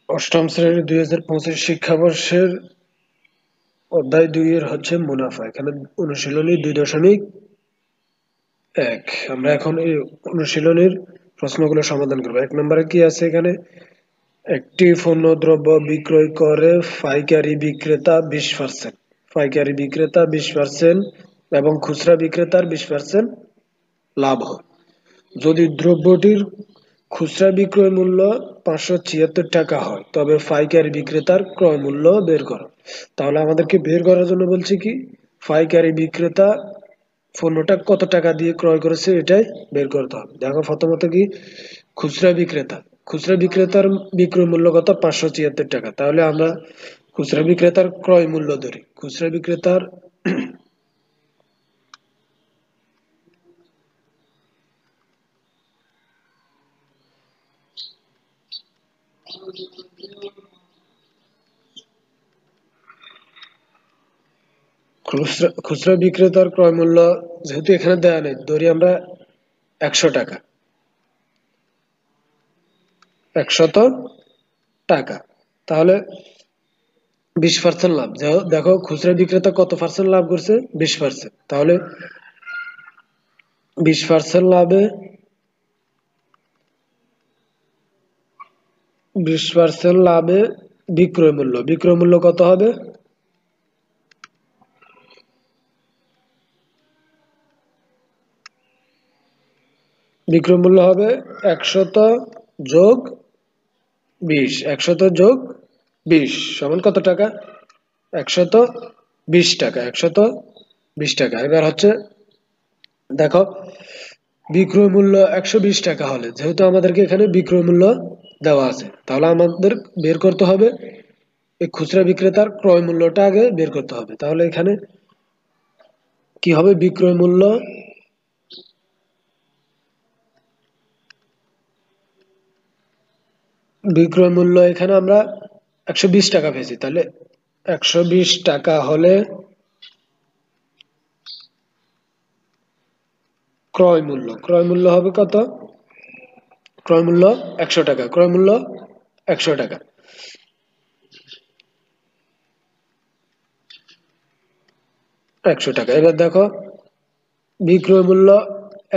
অষ্টম শ্রেণীর 2025 শিক্ষাবর্ষের অধ্যায় 2 এর হচ্ছে মুনাফা। এখানে অনুশীলনী 2.1। আমরা এখন এই অনুশীলনীর প্রশ্নগুলো সমাধান করব। 1 নম্বরে কি আছে এখানে? একটি পণ্যদ্রব্য বিক্রয় করে পাইকারি বিক্রেতা 20%, পাইকারি বিক্রেতা 20% এবং খুচরা বিক্রেতার 20% লাভ হয়। যদি দ্রব্যটির খুচরা বিক্রয় মূল্য 576 টাকা হয়, তবে পাইকারি বিক্রেতার ক্রয় মূল্য বের করো। তাহলে আমাদেরকে বের করার জন্য বলছি কি, পাইকারি বিক্রেতা পণ্যটা কত টাকা দিয়ে ক্রয় করেছে এটাই বের করতে হবে। দেখো প্রথমত কি, খুচরা বিক্রেতা, খুচরা বিক্রেতার বিক্রয় মূল্য কত? 576 টাকা। তাহলে আমরা খুচরা বিক্রেতার ক্রয় মূল্য ধরি। খুচরা বিক্রেতার খুচরা বিক্রেতার ক্রয় মূল্য যেহেতু এখানে দেওয়া নেই, ধরি আমরা 100 টাকা, 100 টাকা। তাহলে 20% লাভ। দেখো খুচরা বিক্রেতা কত পার্সেন্ট লাভ করছে? 20%। তাহলে 20% লাভে 20% লাভে বিক্রয় মূল্য, বিক্রয় মূল্য কত হবে? বিক্রয় মূল্য হবে 100 যোগ 20, 100 যোগ 20 সমান কত টাকা? 120 টাকা, 120 টাকা। এবার হচ্ছে দেখো, বিক্রয় মূল্য 120 টাকা হলে, যেহেতু আমাদেরকে এখানে বিক্রয় মূল্য দেওয়া আছে, তাহলে আমাদের বের করতে হবে এই খুচরা বিক্রেতার ক্রয় মূল্যটা আগে বের করতে হবে। তাহলে এখানে কি হবে? বিক্রয় মূল্য এখানে আমরা 120 টাকা পেয়েছি। তাহলে 120 টাকা হলে ক্রয় মূল্য হবে কত? ক্রয় মূল্য 100 টাকা, ক্রয় মূল্য 100 টাকা, 100 টাকা। এবার দেখো, বিক্রয় মূল্য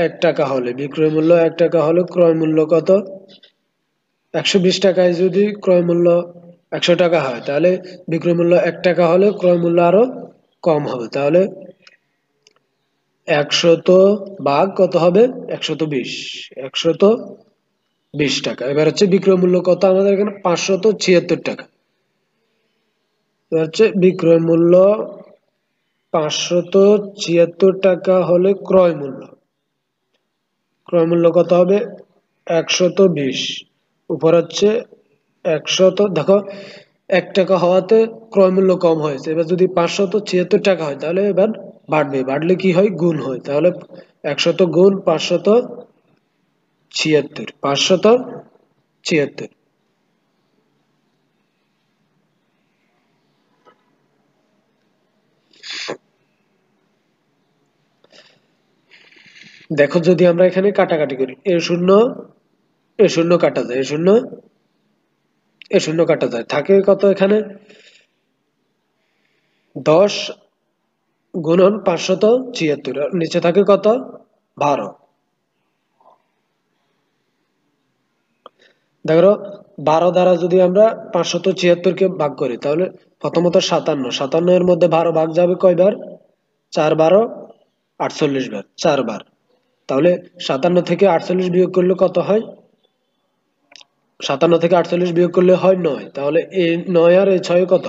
1 টাকা হলে, বিক্রয় মূল্য 1 টাকা হলে ক্রয় মূল্য কত? 120 টাকায় যদি ক্রয় মূল্য 100 টাকা হয়, তাহলে বিক্রয় মূল্য 1 টাকা হলে ক্রয় মূল্য আরো কম হবে। তাহলে 100 ভাগ কত হবে? 120, 120 টাকা। এবার হচ্ছে বিক্রয় মূল্য কত আমাদের এখানে? 576 টাকা। এবার হচ্ছে বিক্রয় মূল্য 576 টাকা হলে ক্রয় মূল্য, ক্রয় মূল্য কত হবে? 120 উপর হচ্ছে 100। দেখো 1 টাকা হওয়াতে ক্রয় মূল্য কম হয়েছে। এবার যদি 576 টাকা হয়, তাহলে এবার বাড়বে, বাড়লে কি হয়? গুণ হয়। তাহলে 100 গুণ 576, 576। দেখো যদি আমরা এখানে কাটাকাটি করি, এ শূন্য এ শূন্য কাটা যায়, এ শূন্য এ শূন্য কাটা যায়, থাকে কত এখানে? 10 গুণন 576, নিচে থাকে কত? 12। দেখো 12 দ্বারা যদি আমরা 576 কে ভাগ করি, তাহলে প্রথমত 57, 57 এর মধ্যে 12 ভাগ যাবে কয়বার? 4 12 48 বার, 4 বার। তাহলে 57 থেকে 48 বিয়োগ করলে কত হয়? 57 থেকে 48 বিয়োগ করলে হয় 9। তাহলে এই 9 আর এই 6 কত?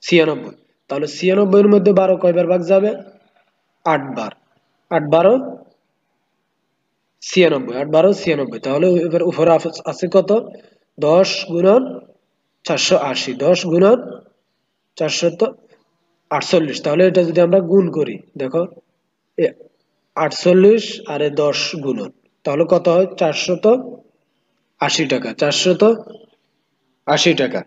96। তাহলে 96 এর মধ্যে 12 কয়বার ভাগ যাবে? 8 বার। 8 12 96, 8 12 96। তাহলে এবার উপরে আছে কত? 10 গুণন 480, 10 গুণন 448। তাহলে এটা যদি আমরা গুণ করি, দেখো 48 আর 10 গুণন, তাহলে কত হয়? 480 টাকা, 480 টাকা।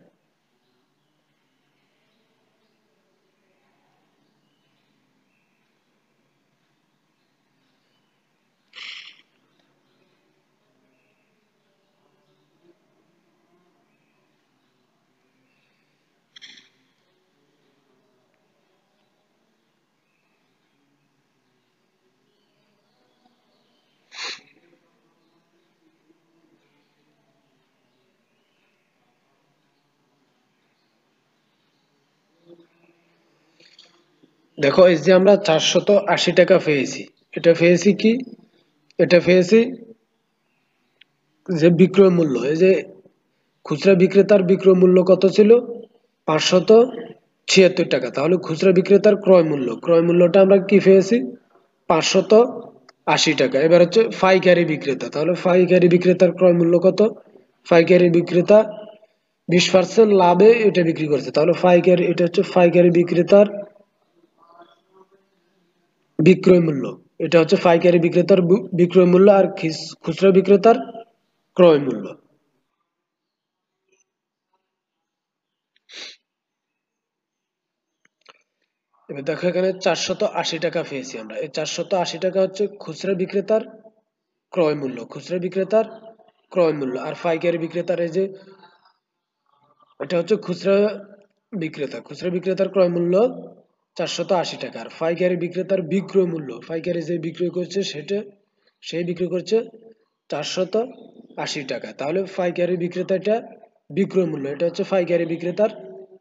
দেখো এই যে আমরা 480 টাকা পেয়েছি, এটা পেয়েছি কি, এটা পেয়েছি যে বিক্রয় মূল্য। এই যে খুচরা বিক্রেতার বিক্রয় মূল্য কত ছিল, 576 টাকা। তাহলে খুচরা বিক্রেতার ক্রয় মূল্যটা আমরা কি পেয়েছি, 580 টাকা। এবার হচ্ছে পাইকারি বিক্রেতা, তাহলে পাইকারি বিক্রেতার ক্রয় মূল্য কত, পাইকারি বিক্রেতা 20% লাভে এটা বিক্রি করছে, তাহলে পাইকারি, এটা হচ্ছে পাইকারি বিক্রেতার বিক্রয় মূল্য। এটা হচ্ছে পাইকারি বিক্রেতার বিক্রয় মূল্য, আর খুচরা বিক্রেতার ক্রয় মূল্য। এবার দেখো এখানে 480 টাকা পেয়েছি আমরা, এই 480 টাকা হচ্ছে খুচরা বিক্রেতার ক্রয় মূল্য, খুচরা বিক্রেতার ক্রয় মূল্য। আর পাইকারি বিক্রেতার এই যে এটা হচ্ছে খুচরা বিক্রেতা, খুচরা বিক্রেতার ক্রয় মূল্য 480 টাকা। আর পাইকারি বিক্রেতার বিক্রয় মূল্য, পাইকারি যে বিক্রয় করছে সেটা, সেই বিক্রয় করছে 480 টাকা। তাহলে পাইকারি বিক্রেতাটা বিক্রয় মূল্য, এটা হচ্ছে পাইকারি বিক্রেতার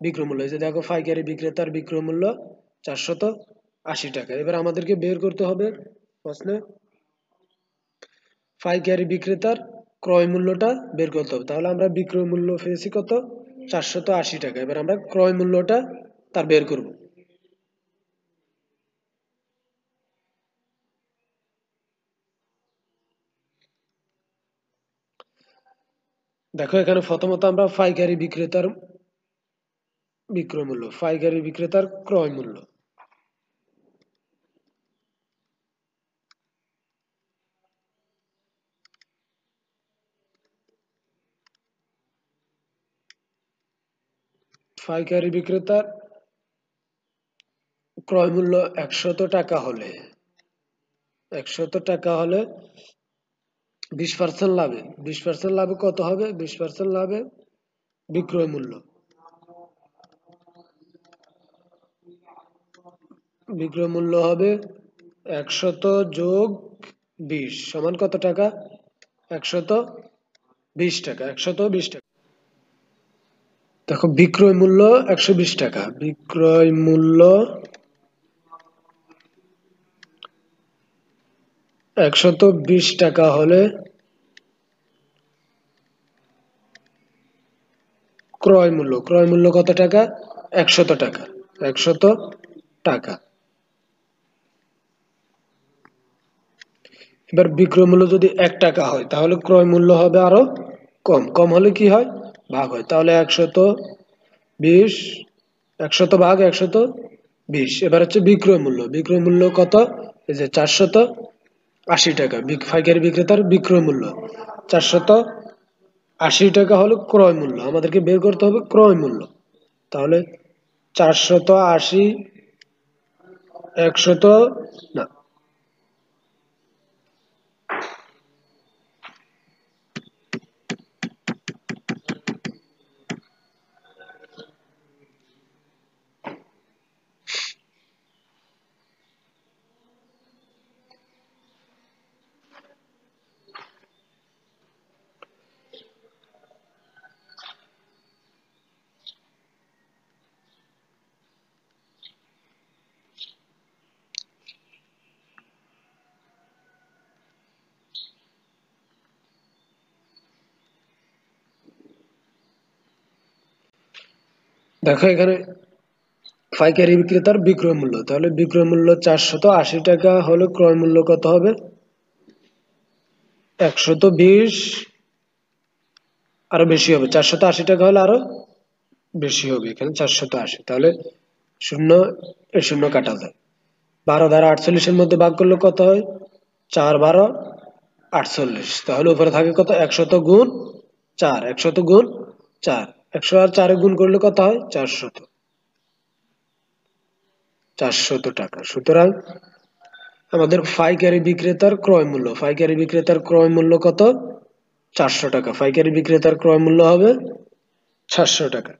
বিক্রয় মূল্য। এই যে দেখো পাইকারি বিক্রেতার বিক্রয় মূল্য 480 টাকা। এবার আমাদেরকে বের করতে হবে প্রশ্নে পাইকারি বিক্রেতার ক্রয় মূল্যটা বের করতে হবে। তাহলে আমরা বিক্রয় মূল্য পেয়েছি কত, 480 টাকা। এবার আমরা ক্রয় মূল্যটা তার বের করব। দেখো এখানে প্রথমত আমরা পাইকারি বিক্রেতার বিক্রয় মূল্য, পাইকারি বিক্রেতার ক্রয় মূল্য, পাইকারি বিক্রেতার ক্রয় মূল্য 100 টাকা হলে, 100 টাকা হলে 20% লাভে, 20% লাভে কত হবে, 20% লাভে বিক্রয় মূল্য, বিক্রয় মূল্য হবে 100 যোগ 20 সমান কত টাকা, 120 টাকা, 120 টাকা। দেখো বিক্রয় মূল্য 120 টাকা, বিক্রয় মূল্য 120 টাকা হলে ক্রয় মূল্য, ক্রয় মূল্য কত টাকা, 100 টাকা, 100 টাকা। এবার বিক্রয় মূল্য যদি 1 টাকা হয় তাহলে ক্রয় মূল্য হবে আরো কম, কম হলে কি হয়, ভাগ হয়। তাহলে 120, 100 ভাগ 120। এবার হচ্ছে বিক্রয় মূল্য, বিক্রয় মূল্য কত, এই যে 480 টাকা, পাইকারি বিক্রেতার বিক্রয় মূল্য 480 টাকা হলো ক্রয় মূল্য, আমাদেরকে বের করতে হবে ক্রয় মূল্য। তাহলে 480, 100, না, দেখো এখানে পাইকারি বিক্রেতার বিক্রয় মূল্য, তাহলে বিক্রয় মূল্য 480 টাকা হলে ক্রয় মূল্য কত হবে, 120, আরো বেশি হবে, 480 টাকা হলে আরো বেশি হবে, এখানে 480, তাহলে শূন্য, এ শূন্য কাটা যায়। 12 দ্বারা 48 মধ্যে ভাগ করলে কত হয়, 4 12 48, তাহলে উপরে থাকে কত, 100 গুণ 4, 100 গুণ 4, 100 আর 4 গুণ করলে কত হয়, 400, 400 টাকা। সুতরাং আমাদের পাইকারি বিক্রেতার ক্রয় মূল্য, পাইকারি বিক্রেতার ক্রয় মূল্য কত, 400 টাকা, পাইকারি বিক্রেতার ক্রয় মূল্য হবে 700 টাকা।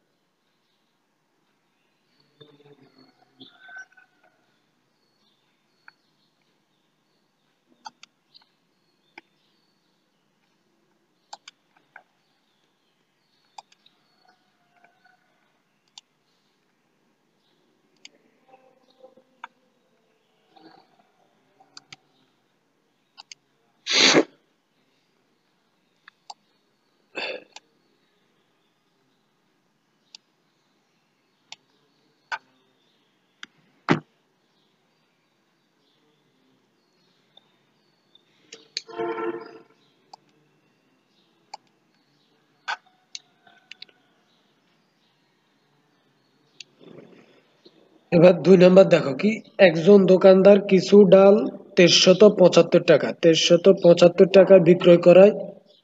এবার 2 নাম্বার দেখো কি, একজন দোকানদার কিছু ডাল 2375 টাকা 2375 টাকা বিক্রয় করায়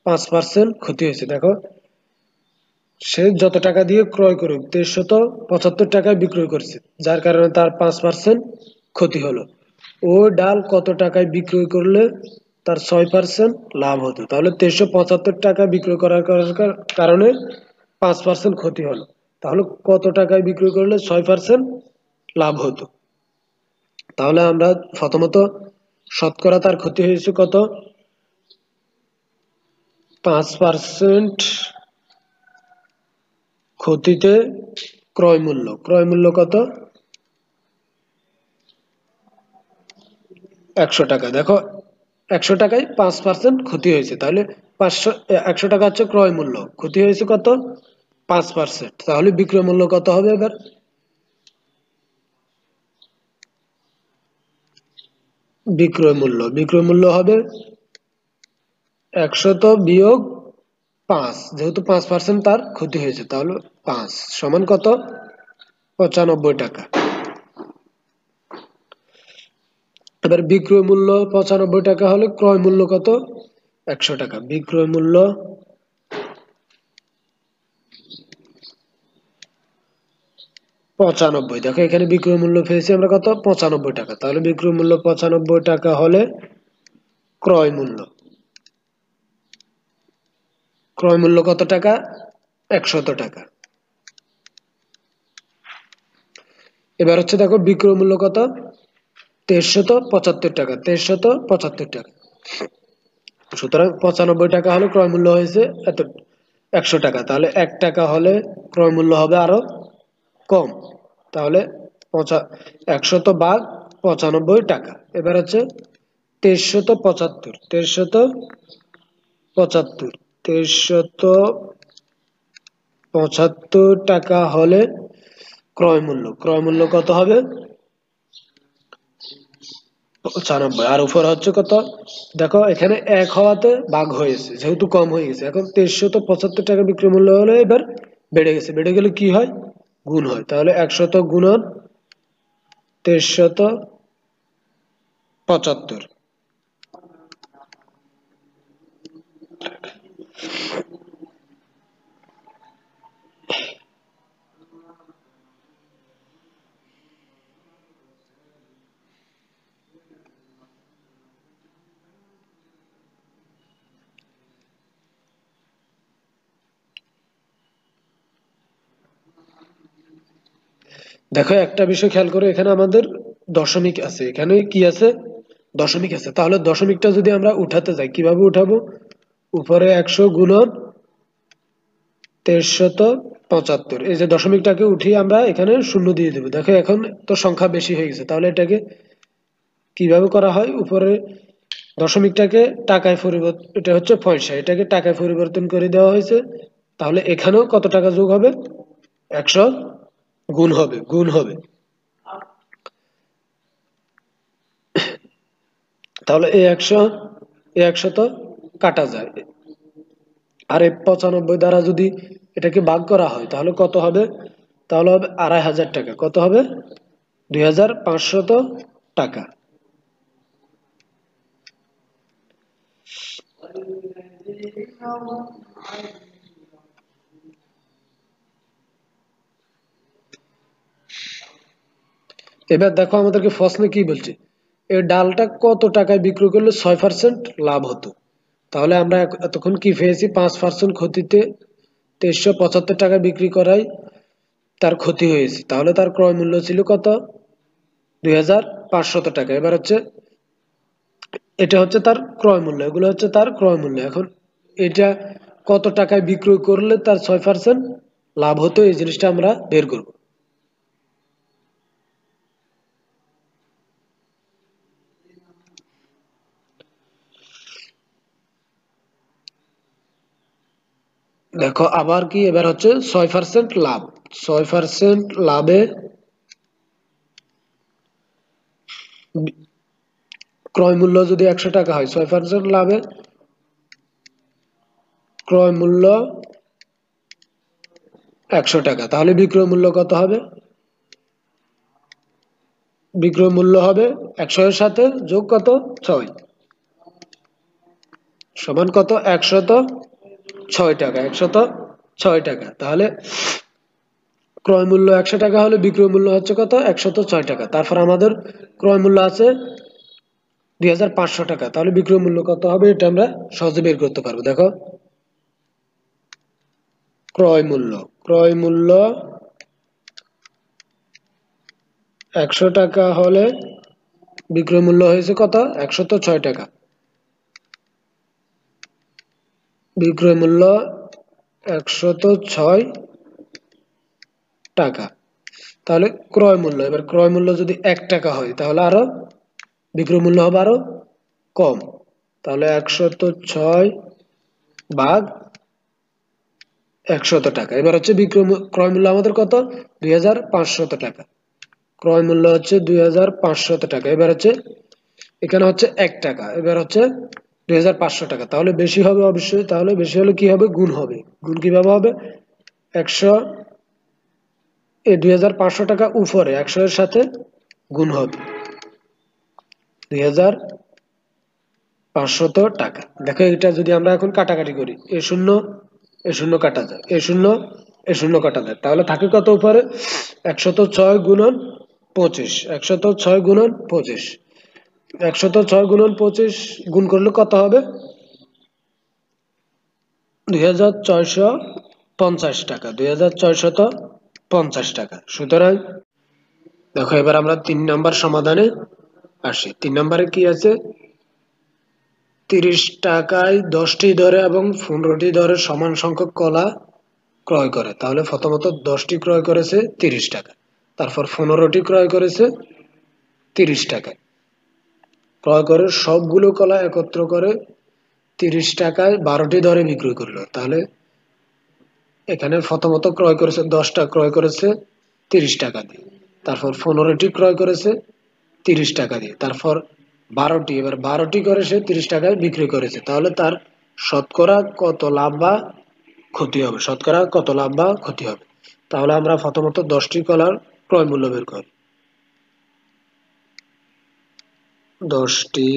5% ক্ষতি হয়েছে। দেখো সে যত টাকা দিয়ে ক্রয় করুক 2375 টাকায় বিক্রয় করছে, যার কারণে তার 5% ক্ষতি হলো। ও ডাল কত টাকায় বিক্রয় করলে তার 6% লাভ হতো? তাহলে 2375 টাকা বিক্রয় করার কারণে 5% ক্ষতি হলো। তাহলে কত টাকায় বিক্রয় করলে 6% লাভ হতো? তাহলে আমরা প্রথমত শতকরা তার ক্ষতি হয়েছে কত, 5% ক্ষতিতে ক্রয় মূল্য কত, 100 টাকা। দেখো 100 টাকায় 5% ক্ষতি হয়েছে, তাহলে 100 টাকা হচ্ছে ক্রয় মূল্য, ক্ষতি হয়েছে কত, 5%। তাহলে বিক্রয় মূল্য কত হবে? এবার বিক্রয় মূল্য হবে 100 - 5, যেহেতু 5% তার ক্ষতি হয়েছে, তাহলে 5 সমান কত, 95 টাকা। এবার বিক্রয় মূল্য 95 টাকা হলে ক্রয় মূল্য কত, 100 টাকা। বিক্রয় মূল্য 95, দেখো এখানে বিক্রয় মূল্য পেয়েছি আমরা কত, 95 টাকা। তাহলে বিক্রয় মূল্য 95 টাকা হলে ক্রয় মূল্য কত টাকা, 100 টাকা। এবার হচ্ছে দেখো বিক্রয় মূল্য কত, 2375 টাকা 2375 টাকা। সুতরাং 95 টাকা হলে ক্রয় মূল্য হয়েছে এত, 100 টাকা। তাহলে 1 টাকা হলে ক্রয় মূল্য হবে আরো কম। তাহলে 100 ভাগ 95 টাকা। এবার হচ্ছে 2375 হলে ক্রয় মূল্য কত হবে, 95। আর উপর হচ্ছে কত, দেখো এখানে 1 হওয়াতে ভাগ হয়েছে, যেহেতু কম হয়ে গেছে। এখন 2375 টাকা বিক্রয় মূল্য হলে এবার বেড়ে গেছে, বেড়ে গেলে কি হয়, গুণ হয়। তাহলে 100 গুণন 2375। দেখো একটা বিষয় খেয়াল করো, এখানে আমাদের দশমিক আছে, এখানে কি আছে, দশমিক আছে। তাহলে দশমিকটা যদি আমরা উঠাতে যাই, কিভাবে উঠাবো, উপরে 100 গুণন 2375, এই যে দশমিকটাকে উঠিয়ে আমরা এখানে শূন্য দিয়ে দেবো। দেখো এখন তো সংখ্যা বেশি হয়ে গেছে, তাহলে এটাকে কিভাবে করা হয়, উপরে দশমিকটাকে টাকায় পরিবর্তন, এটা হচ্ছে পয়সা, এটাকে টাকায় পরিবর্তন করে দেওয়া হয়েছে। তাহলে এখানেও কত টাকা যোগ হবে, 100 গুণ হবে। তাহলে এই একশো তো কাটা যায়, আর এই 95 দ্বারা যদি এটাকে ভাগ করা হয় তাহলে কত হবে, তাহলে হবে 2500 টাকা। কত হবে, 2500 টাকা। এবার দেখো আমাদেরকে প্রশ্নে কি বলছে, এই ডালটা কত টাকায় বিক্রয় করলে 6% লাভ হতো? তাহলে আমরা এতক্ষণ কি পেয়েছি, 5% ক্ষতিতে 2375 টাকা বিক্রি করায় তার ক্ষতি হয়েছে। তাহলে তার ক্রয় মূল্য ছিল কত, 2500 টাকা। এবার হচ্ছে এটা হচ্ছে তার ক্রয় মূল্য, এগুলো হচ্ছে তার ক্রয় মূল্য। এখন এটা কত টাকায় বিক্রয় করলে তার 6% লাভ হতো, এই জিনিসটা আমরা বের করব। দেখো আবার কি, এবার হচ্ছে 6% লাভ, 6% লাভে ক্রয় মূল্য যদি 100 টাকা হয়, 6% লাভে ক্রয় মূল্য 100 টাকা। তাহলে বিক্রয় মূল্য কত হবে, বিক্রয় মূল্য হবে 100 এর সাথে যোগ কত 6 সমান কত 106 টাকা 106 টাকা। তাহলে ক্রয় মূল্য 100 টাকা হলে বিক্রয় মূল্য হচ্ছে কত 106 টাকা। তারপর আমাদের ক্রয় মূল্য আছে 2500 টাকা। তাহলে বিক্রয় মূল্য কত হবে এটা আমরা সহজে বের করতে পারবো। দেখো ক্রয় মূল্য 100 টাকা হলে বিক্রয় মূল্য হয়েছে কত 106 টাকা। বিক্রয় মূল্য 106 টাকা। তাহলে ক্রয় মূল্য, এবার ক্রয় মূল্য যদি 1 টাকা হয় তাহলে আরো বিক্রয় মূল্য হবে আরো কম। তাহলে 106 ভাগ 100 টাকা। এবার হচ্ছে ক্রয় মূল্য আমাদের কত 2500 টাকা। ক্রয় মূল্য হচ্ছে 2500 টাকা। এবার হচ্ছে এখানে হচ্ছে 1 টাকা, এবার হচ্ছে 2500 টাকা। তাহলে বেশি হবে অবশ্যই। তাহলে বেশি হলে কি হবে গুণ হবে। গুণ কিভাবে হবে 100 এই 2500 টাকা উপরে 100 এর সাথে গুণ হবে 2500 টাকা। দেখো এটা যদি আমরা এখন কাটাকাটি করি এ শূন্য কাটা যায়, এ শূন্য কাটা যায়, তাহলে থাকে কত উপরে 106 গুণন 25, 106 গুণন 25, 106 গুণন 25 গুণ করলে কত হবে 2650 টাকা, 2650 টাকা। সুতরাং দেখো এবার আমরা 3 নম্বর সমাধানে আসি। 3 নম্বরে কি আছে 30 টাকায় 10টি দরে এবং 15টি দরে সমান সংখ্যক কলা ক্রয় করে। তাহলে প্রথমত 10টি ক্রয় করেছে 30 টাকা, তারপর 15টি ক্রয় করেছে 30 টাকা। ক্রয় করে সবগুলো কলা একত্র করে 30 টাকায় 12টি দরে বিক্রি করলো। তাহলে এখানে প্রথমত ক্রয় করেছে 10টা ক্রয় করেছে 30 টাকা দিয়ে, তারপর 15টি ক্রয় করেছে 30 টাকা দিয়ে, তারপর 12টি, এবার 12টি করে সে 30 টাকায় বিক্রি করেছে। তাহলে তার শতকরা কত লাভ বা ক্ষতি হবে, শতকরা কত লাভ বা ক্ষতি হবে। তাহলে আমরা প্রথমত 10টি কলার ক্রয় মূল্য বের করি। 10টি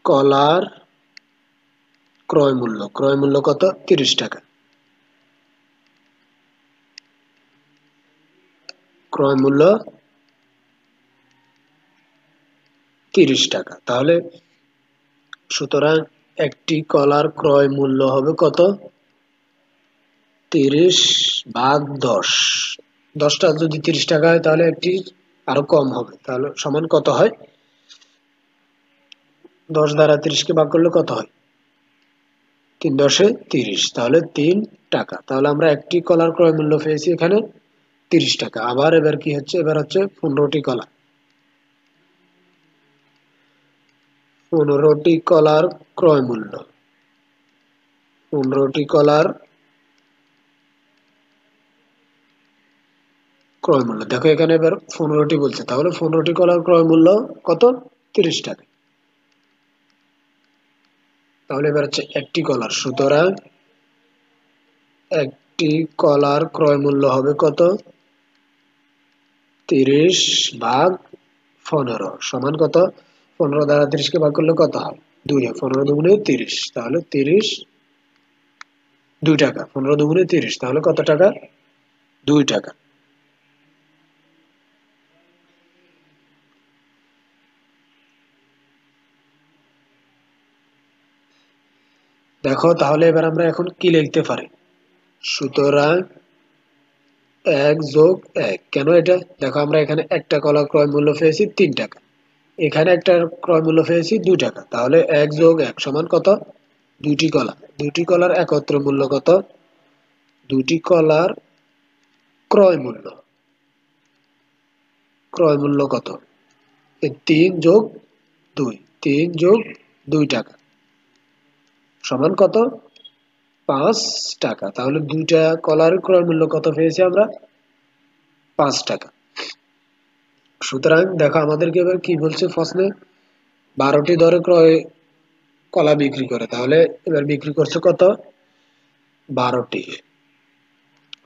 কলার ক্রয় মূল্য কত 30 টাকা। ক্রয় মূল্য 30 টাকা। তাহলে সুতরাং একটি কলার ক্রয় মূল্য হবে কত 30 ভাগ 10। 10টা যদি 30 টাকা হয় তাহলে একটি আরো কম হবে। তাহলে সমান কত হয় 10 দ্বারা 30কে ভাগ করলে কত হয় 3 10 30, তাহলে 3 টাকা। তাহলে আমরা একটি কলার ক্রয় মূল্য পেয়েছি এখানে 30 টাকা। আবার এবার কি হচ্ছে, এবার হচ্ছে 15টি কলা, 15টি কলার ক্রয় মূল্য, 15টি কলার ক্রয় মূল্য। দেখো এখানে এবার 15টি বলছে, তাহলে 15টি কলার ক্রয় মূল্য কত 30 টাকা। তাহলে এবার হচ্ছে একটি কলার, সুতরাং একটি কলার ক্রয় মূল্য হবে কত 30 ভাগ 15 সমান কত 15 দ্বারা 30কে ভাগ করলে কত হয় 2, 15 দুগুণে 30, তাহলে 30 2 টাকা। 15 দুগুণে 30, তাহলে কত টাকা 2 টাকা। দেখো তাহলে এবার আমরা এখন কি লিখতে পারি, সুতরাং 1 যোগ 1, কেন এটা দেখো আমরা এখানে একটা কলা ক্রয় মূল্য পেয়েছি 3 টাকা, এখানে একটা ক্রয় মূল্য পেয়েছি 2 টাকা। তাহলে 1 যোগ 1 সমান কত 2টি কলা, 2টি কলার একত্র মূল্য কত 2টি কলার ক্রয় মূল্য কত 3 যোগ 2, 3 যোগ 2 টাকা সমান কত 5 টাকা। তাহলে 2টা কলার ক্রয় মূল্য কত পেয়েছি আমরা 5 টাকা। সুতরাং দেখো আমাদেরকে এবার কি বলছে প্রশ্নে 12টি দরে ক্রয় কলা বিক্রি করে, তাহলে এবার বিক্রি করছে কত 12টি।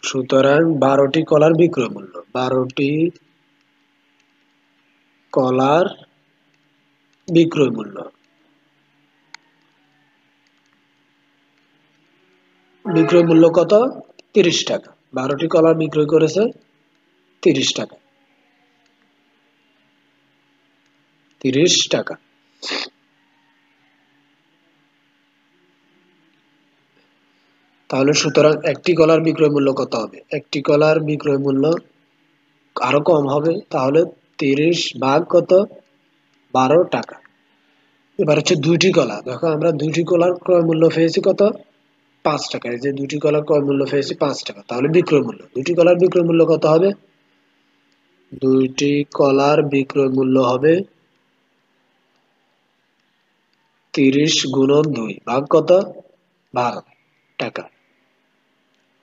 সুতরাং 12টি কলার বিক্রয় মূল্য, 12টি কলার বিক্রয় মূল্য। বিক্রয় মূল্য কত? 30 টাকা। 12টি কলা বিক্রয় করেছে 30 টাকা। 30 টাকা। তাহলে সুতরাং একটি কলার বিক্রয় মূল্য কত হবে? একটি কলার বিক্রয় মূল্য আরো কম হবে, তাহলে 30 ভাগ কত? 12 টাকা। এবার হচ্ছে দুইটি কলা। দেখো আমরা দুইটি কলার ক্রয় মূল্য পেয়েছি কত? 5 টাকা। এই যে দুইটি কলার ক্রয় মূল্য পেয়েছি 5 টাকা। তাহলে বিক্রয় মূল্য, দুইটি কলার বিক্রয় মূল্য কত হবে? দুইটি কলার বিক্রয় মূল্য হবে 30 গুণন 2 ভাগ কত? 12 টাকা।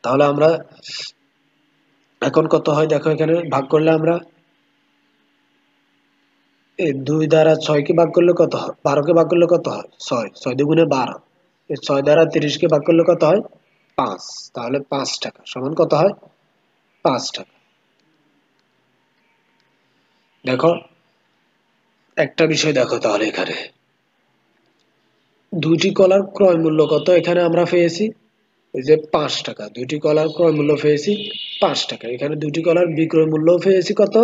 তাহলে আমরা এখন কত হয় দেখো, এখানে ভাগ করলে আমরা 2 দ্বারা 6 কে ভাগ করলে কত হয়? 12 কে ভাগ করলে কত হয়? 6। 6 দুগুণে 12। 6 দ্বারা 30 কে ভাগ করলে কত হয়? 5। তাহলে 5 টাকা সমান কত হয়? 5 টাকা। দেখো একটা বিষয় দেখো, তাহলে এখানে দুইটি কলার ক্রয় মূল্য কত এখানে আমরা পেয়েছি? এই যে 5 টাকা। দুইটি কলার ক্রয় মূল্য পেয়েছি 5 টাকা। এখানে দুইটি কলার বিক্রয় মূল্য পেয়েছি কত?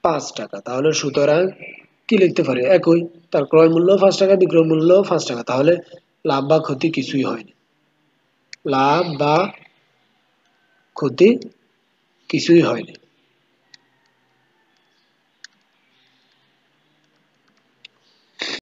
5 টাকা। তাহলে সুতরাং কি লিখতে পারি? একই, তার ক্রয় মূল্য 5 টাকা, বিক্রয় মূল্য 5 টাকা। তাহলে লাভ বা ক্ষতি কিছুই হয়নি। লাভ বা ক্ষতি কিছুই হয়নি।